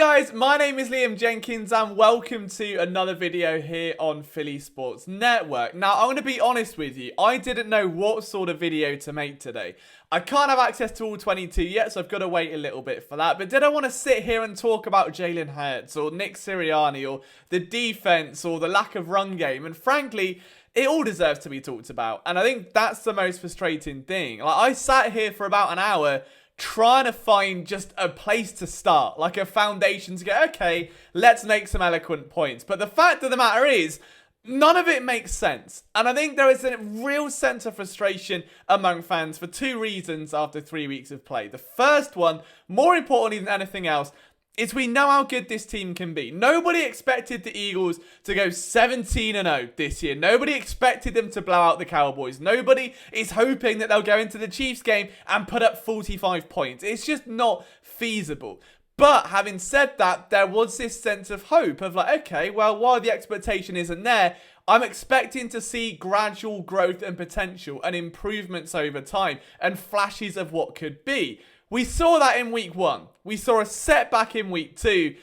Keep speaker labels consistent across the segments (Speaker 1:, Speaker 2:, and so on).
Speaker 1: guys, my name is Jenkins and welcome to another video here on Philly Sports Network. Now, I'm going to be honest with you, I didn't know what sort of video to make today. I can't have access to all 22 yet, so I've got to wait a little bit for that. But did I want to sit here and talk about Jalen Hurts or Nick Sirianni or the defense or the lack of run game? And frankly, it all deserves to be talked about. And I think that's the most frustrating thing. Like, I sat here for about an hour trying to find just a place to start, like a foundation to go, okay, let's make some eloquent points. But the fact of the matter is, none of it makes sense. And I think there is a real sense of frustration among fans for two reasons after 3 weeks of play. The first one, more importantly than anything else, is we know how good this team can be. Nobody expected the Eagles to go 17-0 this year. Nobody expected them to blow out the Cowboys. Nobody is hoping that they'll go into the Chiefs game and put up 45 points. It's just not feasible. But having said that, there was this sense of hope of like, okay, well, while the expectation isn't there, I'm expecting to see gradual growth and potential and improvements over time and flashes of what could be. We saw that in week 1. We saw a setback in week 2.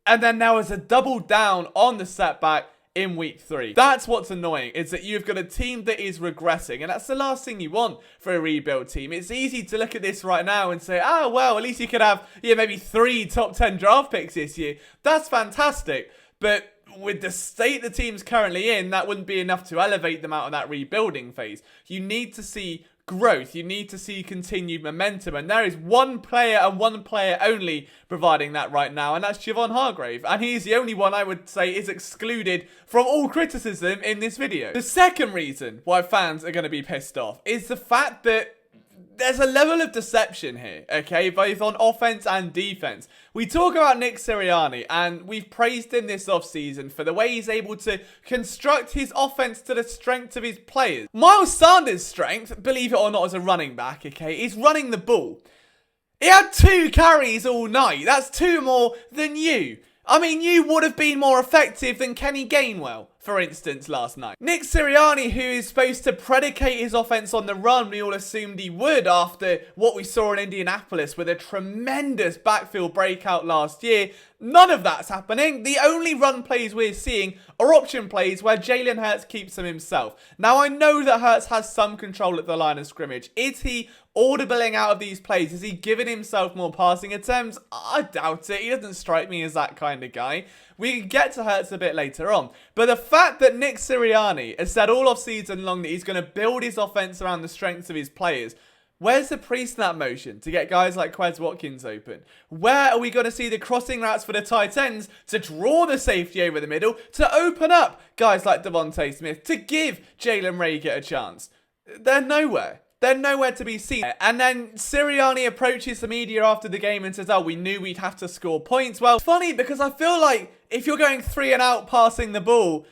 Speaker 1: And then there was a double down on the setback in week 3. That's what's annoying, is that you've got a team that is regressing. And that's the last thing you want for a rebuild team. It's easy to look at this right now and say, oh, well, at least you could have maybe 3 top 10 draft picks this year. That's fantastic. But with the state the team's currently in, that wouldn't be enough to elevate them out of that rebuilding phase. You need to see growth. You need to see continued momentum, and there is one player and one player only providing that right now, and that's Javon Hargrave, and he's the only one I would say is excluded from all criticism in this video. The second reason why fans are going to be pissed off is the fact that there's a level of deception here, okay, both on offense and defense. We talk about Nick Sirianni, and we've praised him this offseason for the way he's able to construct his offense to the strength of his players. Miles Sanders' strength, believe it or not, as a running back, okay, is running the ball. He had 2 carries all night. That's 2 more than you. I mean, you would have been more effective than Kenny Gainwell, for instance, last night. Nick Sirianni, who is supposed to predicate his offense on the run, we all assumed he would after what we saw in Indianapolis with a tremendous backfield breakout last year. None of that's happening. The only run plays we're seeing are option plays where Jalen Hurts keeps them himself. Now, I know that Hurts has some control at the line of scrimmage. Is he audibling out of these plays? Is he giving himself more passing attempts? I doubt it. He doesn't strike me as that kind of guy. We can get to Hurts a bit later on. But the fact that Nick Sirianni has said all off season long that he's going to build his offense around the strengths of his players, where's the pre-snap motion to get guys like Quez Watkins open? Where are we going to see the crossing routes for the tight ends to draw the safety over the middle, to open up guys like Devontae Smith, to give Jalen Reagor a chance? They're nowhere. They're nowhere to be seen. And then Sirianni approaches the media after the game and says, oh, we knew we'd have to score points. Well, it's funny because I feel like if you're going 3 and out passing the ball,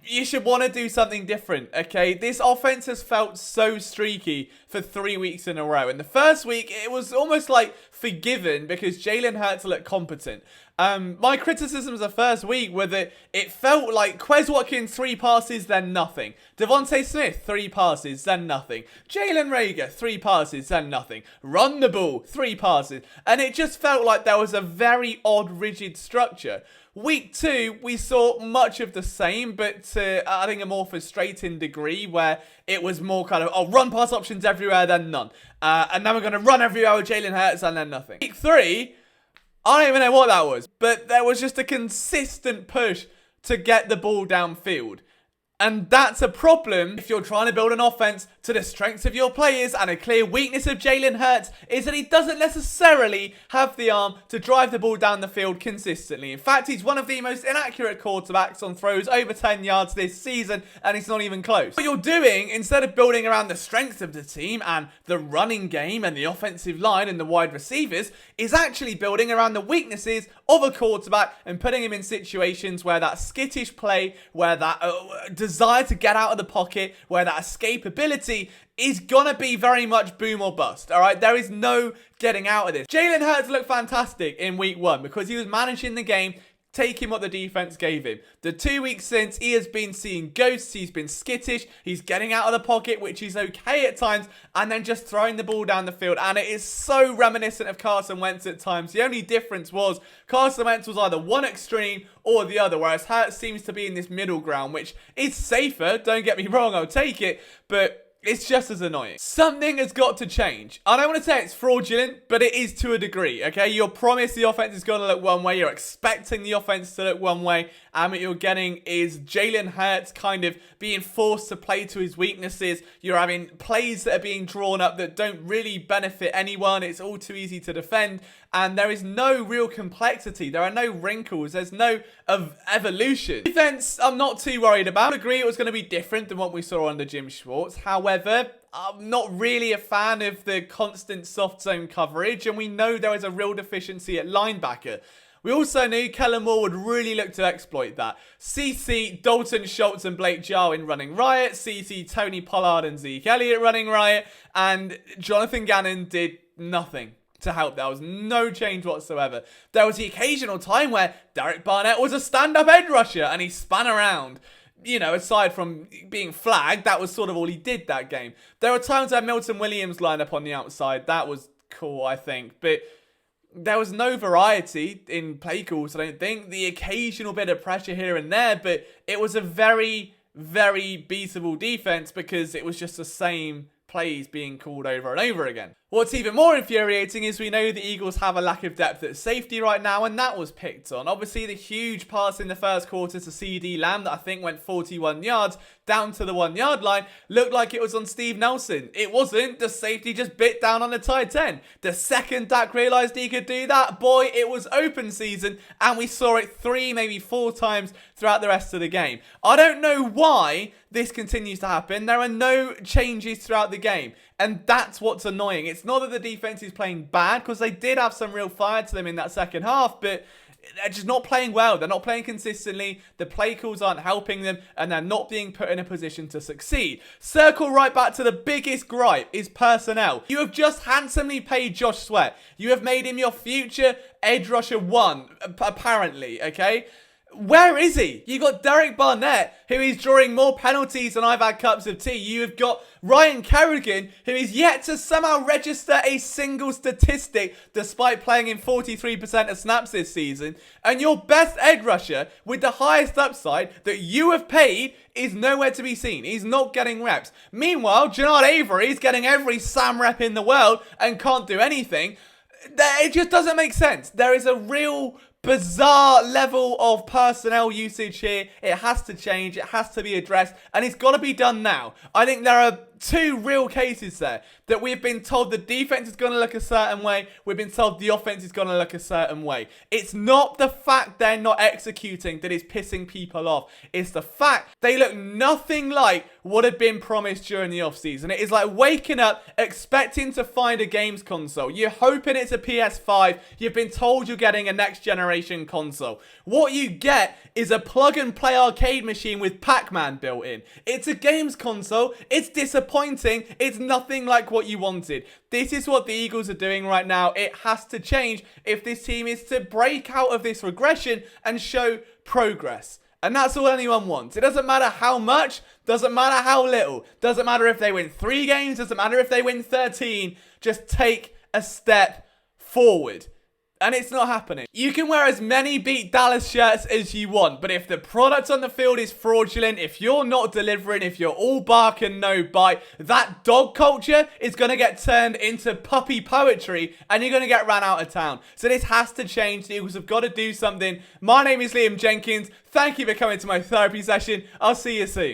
Speaker 1: you should want to do something different, okay? This offense has felt so streaky for 3 weeks in a row. And the first week, it was almost like forgiven because Jalen Hurts looked competent. My criticisms the first week were that it felt like Quez Watkins 3 passes, then nothing. Devontae Smith 3 passes, then nothing. Jalen Reagor 3 passes, then nothing. Run the ball 3 passes, and it just felt like there was a very odd, rigid structure. Week 2, we saw much of the same, but to, I think, a more frustrating degree where it was more kind of, oh, run pass options everywhere, then none. And then we're going to run everywhere with Jalen Hurts, and then nothing. Week 3, I don't even know what that was, but there was just a consistent push to get the ball downfield. And that's a problem if you're trying to build an offense to the strengths of your players, and a clear weakness of Jalen Hurts is that he doesn't necessarily have the arm to drive the ball down the field consistently. In fact, he's one of the most inaccurate quarterbacks on throws over 10 yards this season, and he's not even close. What you're doing, instead of building around the strengths of the team and the running game and the offensive line and the wide receivers, is actually building around the weaknesses of a quarterback and putting him in situations where that skittish play, where that desire to get out of the pocket, where that escapability is gonna be very much boom or bust, alright? There is no getting out of this. Jalen Hurts looked fantastic in week 1 because he was managing the game, taking what the defense gave him. The 2 weeks since, he has been seeing ghosts, he's been skittish, he's getting out of the pocket, which is okay at times, and then just throwing the ball down the field, and it is so reminiscent of Carson Wentz at times. The only difference was Carson Wentz was either one extreme or the other, whereas Hurts seems to be in this middle ground, which is safer, don't get me wrong, I'll take it, but it's just as annoying. Something has got to change. I don't want to say it's fraudulent, but it is to a degree, okay? You're promised the offense is going to look one way. You're expecting the offense to look one way. And what you're getting is Jalen Hurts kind of being forced to play to his weaknesses. You're having plays that are being drawn up that don't really benefit anyone. It's all too easy to defend. And there is no real complexity. There are no wrinkles. There's no evolution. Defense, I'm not too worried about. I agree it was going to be different than what we saw under Jim Schwartz. However, I'm not really a fan of the constant soft zone coverage. And we know there is a real deficiency at linebacker. We also knew Kellen Moore would really look to exploit that. CC, Dalton Schultz and Blake Jarwin running riot. CC, Tony Pollard and Zeke Elliott running riot. And Jonathan Gannon did nothing to help. There was no change whatsoever. There was the occasional time where Derek Barnett was a stand-up edge rusher and he spun around. You know, aside from being flagged, that was sort of all he did that game. There were times where Milton Williams lined up on the outside. That was cool, I think. But there was no variety in play calls, I don't think. The occasional bit of pressure here and there, but it was a very, very beatable defense because it was just the same plays being called over and over again. What's even more infuriating is we know the Eagles have a lack of depth at safety right now, and that was picked on. Obviously, the huge pass in the first quarter to CeeDee Lamb that I think went 41 yards down to the 1 yard line looked like it was on Steve Nelson. It wasn't. The safety just bit down on the tight end. The second Dak realized he could do that, boy, it was open season, and we saw it 3, maybe 4 times throughout the rest of the game. I don't know why this continues to happen. There are no changes throughout the game. And that's what's annoying. It's not that the defense is playing bad, because they did have some real fire to them in that second half, but they're just not playing well. They're not playing consistently. The play calls aren't helping them, and they're not being put in a position to succeed. Circle right back to the biggest gripe is personnel. You have just handsomely paid Josh Sweat. You have made him your future edge rusher 1, apparently, okay? Where is he? You got Derek Barnett, who is drawing more penalties than I've had cups of tea. You have got Ryan Kerrigan, who is yet to somehow register a single statistic despite playing in 43% of snaps this season. And your best edge rusher with the highest upside that you have paid is nowhere to be seen. He's not getting reps. Meanwhile, Jannard Avery is getting every Sam rep in the world and can't do anything. It just doesn't make sense. There is a real bizarre level of personnel usage here. It has to change. It has to be addressed. And it's got to be done now. I think there are 2 real cases there. That we've been told the defense is going to look a certain way. We've been told the offense is going to look a certain way. It's not the fact they're not executing that is pissing people off. It's the fact they look nothing like what had been promised during the offseason. It is like waking up expecting to find a games console. You're hoping it's a PS5. You've been told you're getting a next generation console. What you get is a plug and play arcade machine with Pac-Man built in. It's a games console. It's disappointing. It's nothing like what you wanted. This is what the Eagles are doing right now. It has to change if this team is to break out of this regression and show progress. And that's all anyone wants. It doesn't matter how much, doesn't matter how little, doesn't matter if they win 3 games, doesn't matter if they win 13. Just take a step forward. And it's not happening. You can wear as many Beat Dallas shirts as you want, but if the product on the field is fraudulent, if you're not delivering, if you're all bark and no bite, that dog culture is going to get turned into puppy poetry, and you're going to get ran out of town. So this has to change. The Eagles have got to do something. My name is Liam Jenkins. Thank you for coming to my therapy session. I'll see you soon.